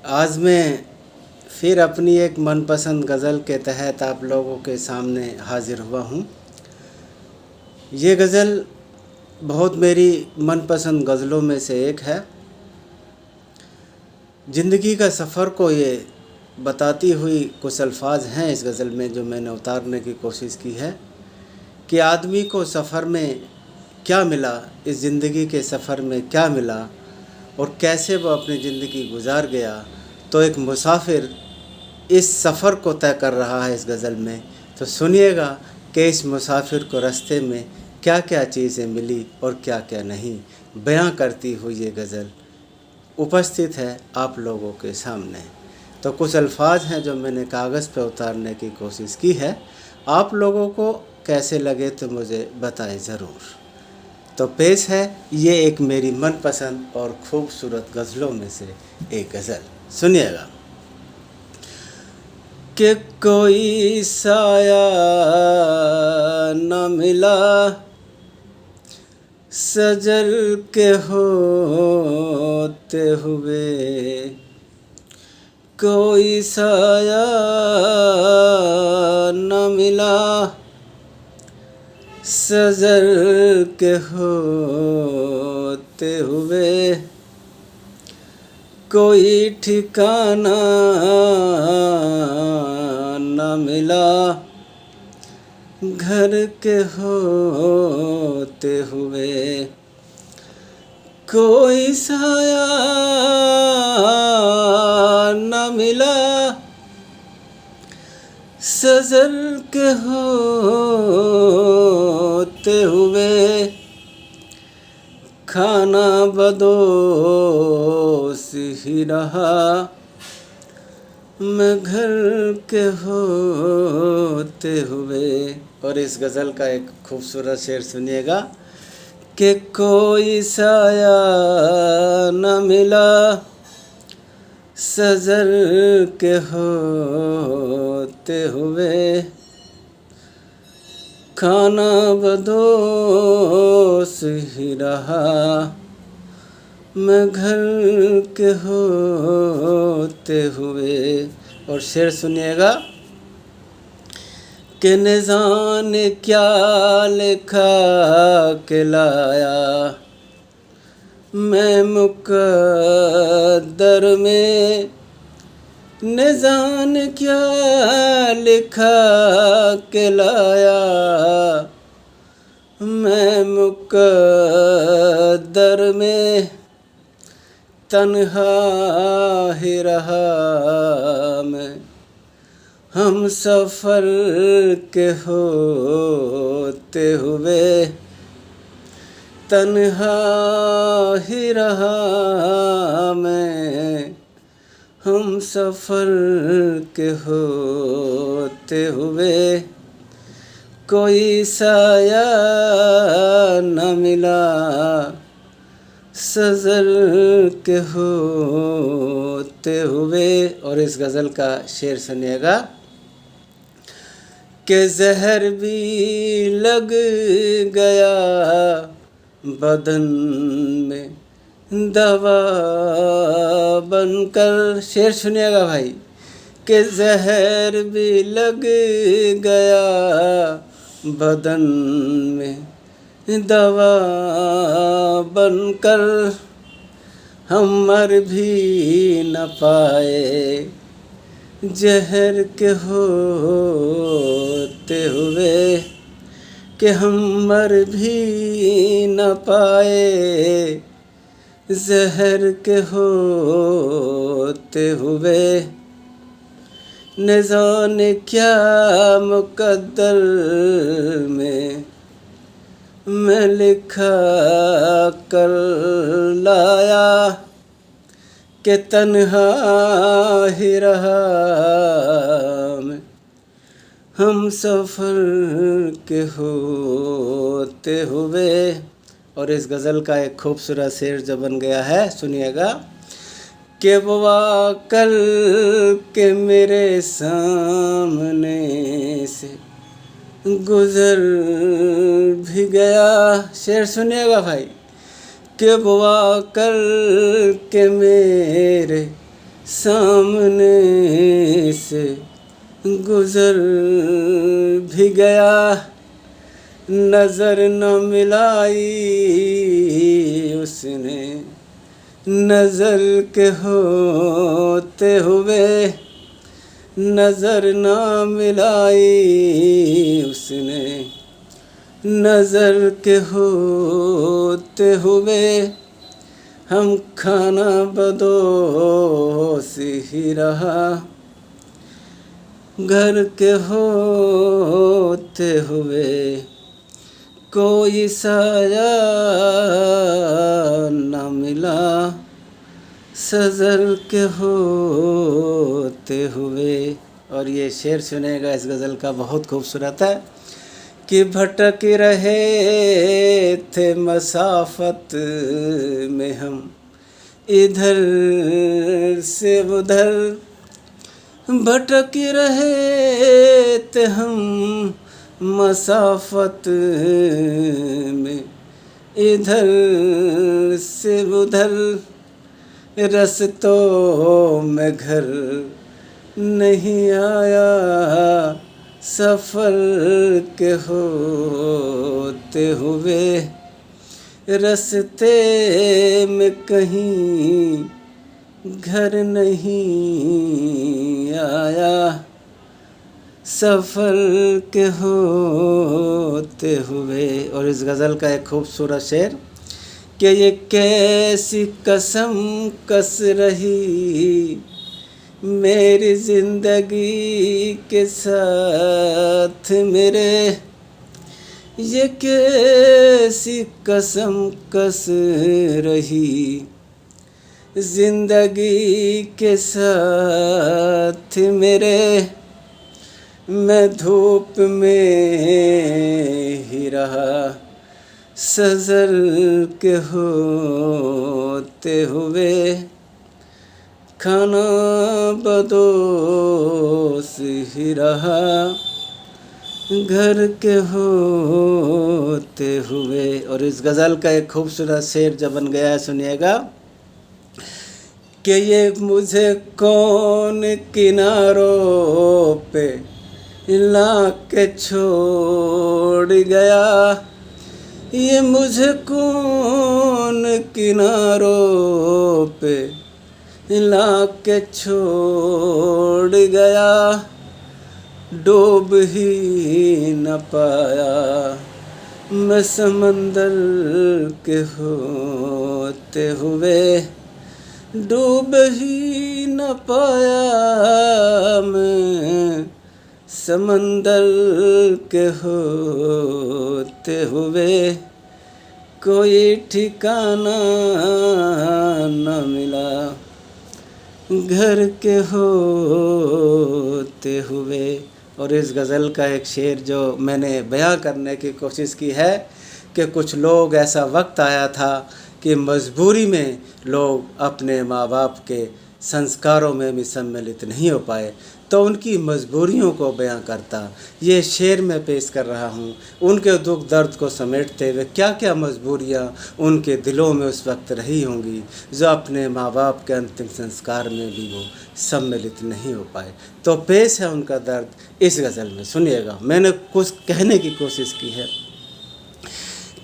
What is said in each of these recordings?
आज मैं फिर अपनी एक मनपसंद गज़ल के तहत आप लोगों के सामने हाज़िर हुआ हूँ। ये गज़ल बहुत मेरी मनपसंद गज़लों में से एक है। ज़िंदगी का सफ़र को ये बताती हुई कुछ अल्फाज हैं इस गज़ल में जो मैंने उतारने की कोशिश की है कि आदमी को सफ़र में क्या मिला, इस ज़िंदगी के सफ़र में क्या मिला और कैसे वो अपनी ज़िंदगी गुजार गया। तो एक मुसाफिर इस सफ़र को तय कर रहा है इस गज़ल में। तो सुनिएगा कि इस मुसाफिर को रास्ते में क्या क्या चीज़ें मिली और क्या क्या नहीं, बयां करती हुई ये गज़ल उपस्थित है आप लोगों के सामने। तो कुछ अल्फाज हैं जो मैंने कागज़ पर उतारने की कोशिश की है। आप लोगों को कैसे लगे तो मुझे बताएं ज़रूर। तो पेश है ये एक मेरी मनपसंद और खूबसूरत गज़लों में से एक गज़ल, सुनिएगा। कि कोई साया न मिला सजल के होते हुए, कोई साया न मिला सजल के होते हुए, कोई ठिकाना न मिला घर के होते हुए, कोई साया न मिला सजल के होते हुए, खाना बदोस ही रहा मैं घर के होते हुए। और इस गज़ल का एक खूबसूरत शेर सुनिएगा कि कोई साया न मिला सजल के होते हुए, खाना बदोस ही रहा मैं घर के होते हुए। और शेर सुनिएगा कि न जाने क्या लिखा के लाया मैं मुक़द्दर में, न जाने क्या लिखा के लाया मैं मुक़द्दर में, तन्हा ही रहा मैं हम सफ़र के होते हुए, तन्हा ही रहा मैं हम सफ़र के होते हुए, कोई साया न मिला सजल के होते हुए। और इस गज़ल का शेर सुनिएगा कि ज़हर भी लग गया बदन में दवा बनकर। शेर सुनिएगा भाई कि ज़हर भी लग गया बदन में दवा बनकर, हम मर भी न पाए जहर के होते हुए, कि हम मर भी न पाए जहर के होते हुए, न जाने क्या मुक़द्दर में मैं लिखा कर लाया कि तन्हा ही रहा मैं हम सफ़र के होते हुए। और इस गज़ल का एक खूबसूरत शेर जो बन गया है, सुनिएगा कि वो कल के मेरे सामने से गुज़र भी गया। शेर सुनिएगा भाई कि वो कल के मेरे सामने से गुजर भी गया, नज़र न मिलाई उसने, नज़र के होते हुए नज़र न मिलाई उसने, नज़र के होते हुए हम खाना बदोश ही रहा, घर के होते हुए कोई साया न मिला, सज़र के होते हुए। और ये शेर सुनेगा इस गज़ल का, बहुत खूबसूरत है कि भटक रहे थे मसाफत में हम, इधर से उधर भटक रहे थे हम मसाफत में, इधर से उधर रस्तों में घर नहीं आया, सफ़र के होते हुए रस्ते में कहीं घर नहीं आया, सफ़र के होते हुए। और इस गज़ल का एक खूबसूरत शेर कि ये कैसी कसम कस रही मेरी ज़िंदगी के साथ मेरे, ये कैसी कसम कस रही ज़िंदगी के साथ मेरे, मैं धूप में ही रहा, सज़र के होते हुए खाना बदोश ही रहा, घर के होते हुए। और इस गज़ल का एक खूबसूरत शेर जब बन गया है, सुनिएगा कि ये मुझे कौन किनारों पे ला के छोड़ गया, ये मुझे कौन किनारों पे ला के छोड़ गया, डूब ही न पाया मैं समंदर के होते हुए, डूब ही न पाया मैं समंदर के होते हुए, कोई ठिकाना न मिला घर के होते हुए। और इस गज़ल का एक शेर जो मैंने बयां करने की कोशिश की है कि कुछ लोग, ऐसा वक्त आया था कि मजबूरी में लोग अपने माँ बाप के संस्कारों में भी सम्मिलित नहीं हो पाए, तो उनकी मजबूरियों को बयां करता ये शेर में पेश कर रहा हूँ। उनके दुख दर्द को समेटते हुए क्या क्या मजबूरियाँ उनके दिलों में उस वक्त रही होंगी जो अपने माँ बाप के अंतिम संस्कार में भी वो सम्मिलित नहीं हो पाए। तो पेश है उनका दर्द इस गज़ल में, सुनिएगा। मैंने कुछ कहने की कोशिश की है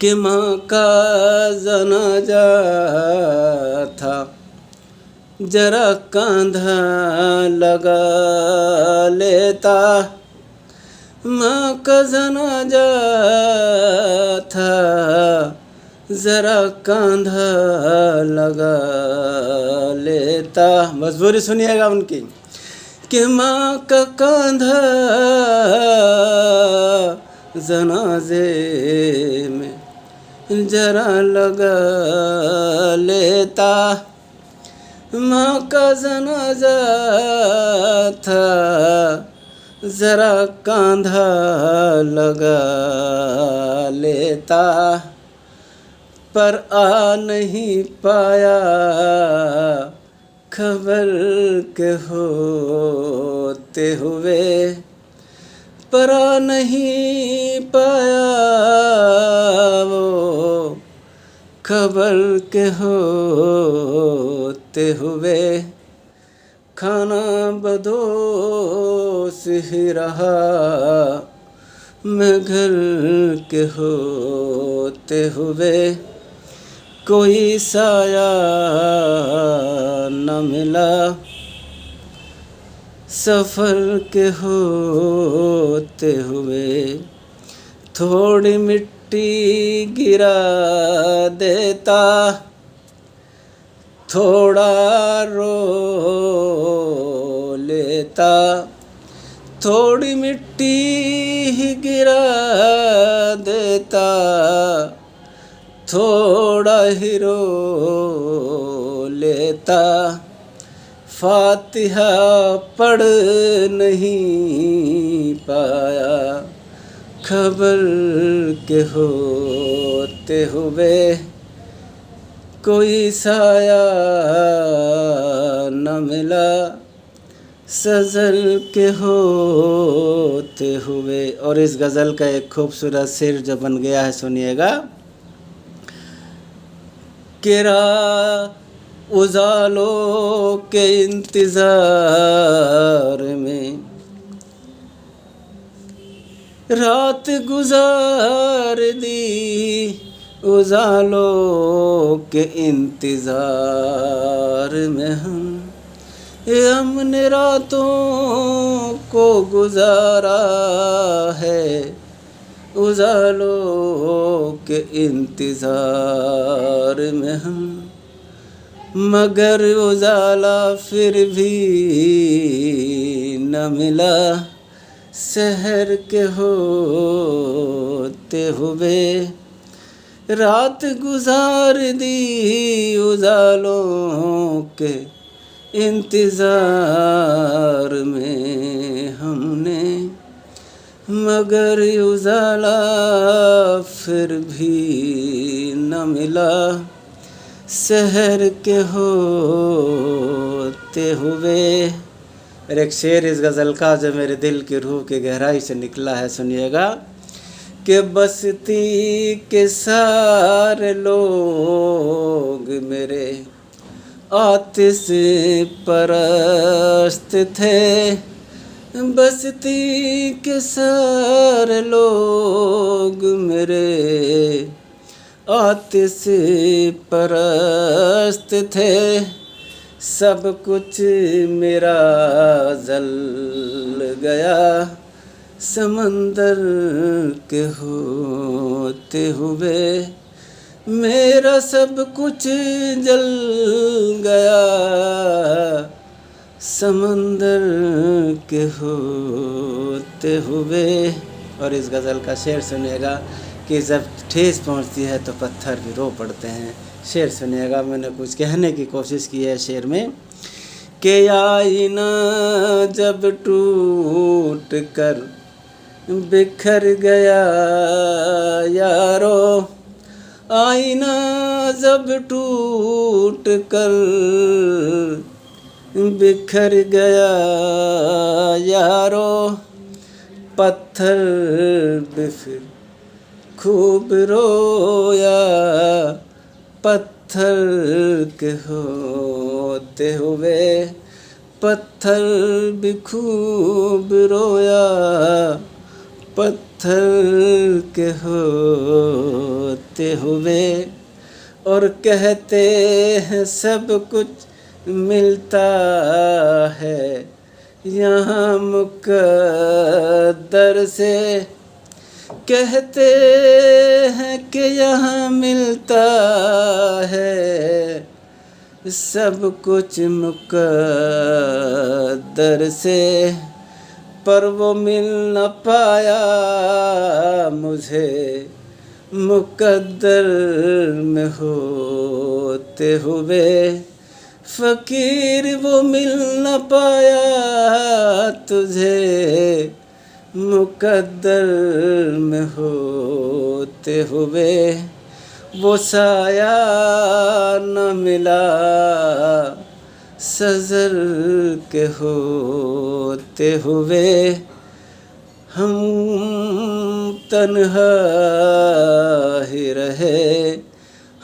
कि माँ का जनाजा था, जरा कांधा लगा लेता, माँ का जनाजा था, जरा कांधा लगा लेता। मजबूरी सुनिएगा उनकी कि माँ का कांधा जनाजे में जरा लगा लेता, माँ का जनाजा था, जरा कांधा लगा लेता, पर आ नहीं पाया खबर के होते हुए, पर आ नहीं पाया वो खबर के होते हुए, खाना बदोस ही रहा मैं घर के होते हुए, कोई साया न मिला सफ़र के होते हुए। थोड़ी मिट्टी गिरा देता, थोड़ा रो लेता, थोड़ी मिट्टी ही गिरा देता, थोड़ा ही रो लेता। फातिहा पढ़ नहीं पाया खबर के होते हुए, कोई साया न मिला सजल के होते हुए। और इस गज़ल का एक खूबसूरत शेर जो बन गया है, सुनिएगा। किरा उजालों के इंतज़ार में रात गुजार दी, उजालों के इंतज़ार में हमने रातों को गुजारा है, उजालों के इंतज़ार में हम। मगर उजाला फिर भी न मिला शहर के होते हुए, रात गुजार दी उजालों के इंतज़ार में हमने। मगर उजाला फिर भी न मिला शहर के होते हुए। और एक शेर इस गज़ल का जो मेरे दिल की रूह की गहराई से निकला है, सुनिएगा। कि बस्ती के सारे लोग मेरे आतिश परस्त थे, बस्ती के सारे लोग मेरे आतिश परस्त थे, सब कुछ मेरा जल गया समंदर के होते हुए, मेरा सब कुछ जल गया समंदर के होते हुए। और इस गज़ल का शेर सुनिएगा कि जब ठेस पहुंचती है तो पत्थर भी रो पड़ते हैं। शेर सुनिएगा, मैंने कुछ कहने की कोशिश की है शेर में। कि आईना जब टूट कर बिखर गया यारो, आईना जब टूट कर बिखर गया यारो, पत्थर भी फिर खूब रोया, पत्थर के होते हुए, पत्थर भी खूब रोया, पत्थर के होते हुए। और कहते हैं सब कुछ मिलता है यहाँ मुक़द्दर से, कहते हैं कि यहाँ मिलता है सब कुछ मुक़द्दर से, पर वो मिल न पाया मुझे मुक़द्दर में होते हुए। फ़कीर वो मिल न पाया तुझे मुक़द्दर में होते हुए, वो साया न मिला सजर के होते हुए। हम तन्हा ही रहे,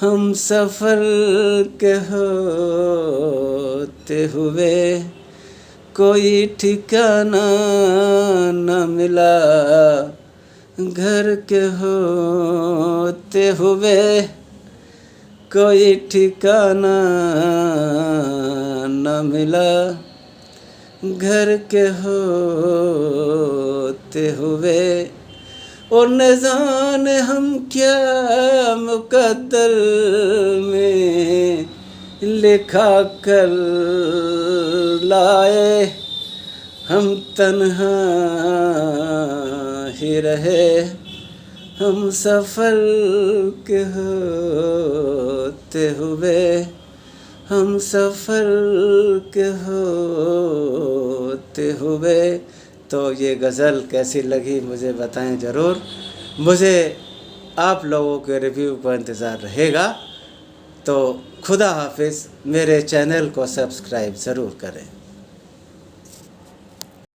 हम सफ़र के होते हुए, कोई ठिकाना न मिला घर के होते हुए, कोई ठिकाना न मिला घर के होते हुए। और न जाने हम क्या मुकद्दर में लिखा कर लाए, हम तन्हा ही रहे हम सफ़र के होते हुए, हम सफ़र के होते हुए। तो ये गज़ल कैसी लगी मुझे बताएं ज़रूर। मुझे आप लोगों के रिव्यू का इंतज़ार रहेगा। तो खुदा हाफिज़। मेरे चैनल को सब्सक्राइब ज़रूर करें।